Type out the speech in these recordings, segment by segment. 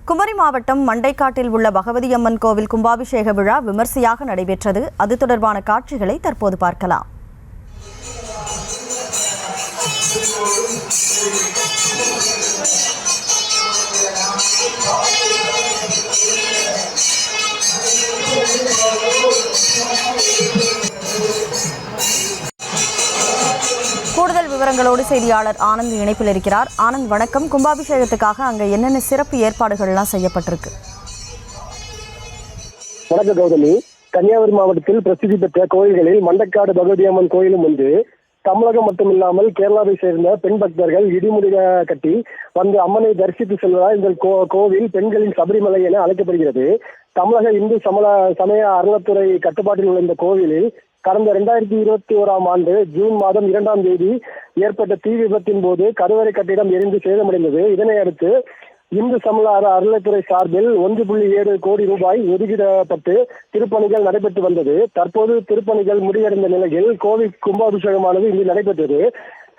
குமரி மாவட்டம் மண்டைக்காட்டில் உள்ள பகவதி அம்மன் கோவில் கும்பாபிஷேக விழா விமர்சையாக நடைபெற்றது. அது தொடர்பான காட்சிகளை தற்போது பார்க்கலாம். கூடுதல் விவரங்களோடு செய்தியாளர் ஆனந்த் இணைப்பில் இருக்கிறார். ஆனந்த், வணக்கம். கும்பாபிஷேகத்துக்காக அங்க என்னென்ன சிறப்பு ஏற்பாடுகள்லாம் செய்யப்பட்டிருக்கு? வணக்கம் கௌதமி. கன்னியாகுமரி மாவட்டத்தில் பிரசித்தி பெற்ற கோயில்களில் மண்டைக்காடு பகவதி அம்மன் கோயிலும் ஒன்று. தமிழகம் மட்டுமில்லாமல் கேரளாவை சேர்ந்த பெண் பக்தர்கள் இடிமுடிக கட்டி வந்து அம்மனை தரிசித்து செல்வதால் இந்த கோவில் பெண்களின் சபரிமலை என அழைக்கப்படுகிறது. தமிழக இந்து சமய அறநிலைத்துறை கட்டுப்பாட்டில் உள்ள இந்த கோவிலில் கடந்த 2021 ஆண்டு ஜூன் மாதம் 2ஆம் தேதி ஏற்பட்ட தீ விபத்தின் போது கருவறை கட்டிடம் எரிந்து சேதமடைந்தது. இதனை அடுத்து இந்து சமய அறநிலைத்துறை சார்பில் 1.7 கோடி ரூபாய் ஒதுக்கிடப்பட்டு திருப்பணிகள் நடைபெற்று வந்தது. தற்போது திருப்பணிகள் முடிவடைந்த நிலையில் கோவில் கும்பாபிஷேகமானது இங்கு நடைபெற்றது.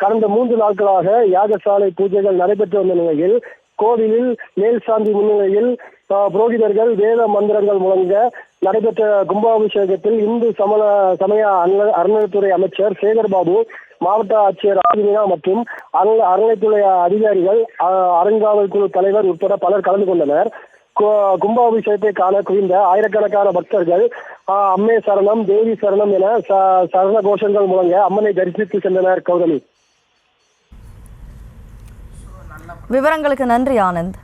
கடந்த 3 நாட்களாக யாகசாலை பூஜைகள் நடைபெற்று வந்த நிலையில் கோவிலில் மேல் சாந்தி முன்னிலையில் புரோகிதர்கள் வேத மந்திரங்கள் முழங்க நடைபெற்ற கும்பாபிஷேகத்தில் இந்து சமய அறநிலைத்துறை அமைச்சர் சேகர்பாபு, மாவட்ட ஆட்சியர் ஆதினா மற்றும் அறநிலைத்துறை அதிகாரிகள், அறங்காவல் குழு தலைவர் உட்பட பலர் கலந்து கொண்டனர். கும்பாபிஷேகத்தை காண குவிந்த ஆயிரக்கணக்கான பக்தர்கள் அம்மே சரணம், தேவி சரணம் என சரண கோஷங்கள் முழங்க அம்மனை தரிசித்து சென்றனர். கௌதமி, விவரங்களுக்கு நன்றி ஆனந்த்.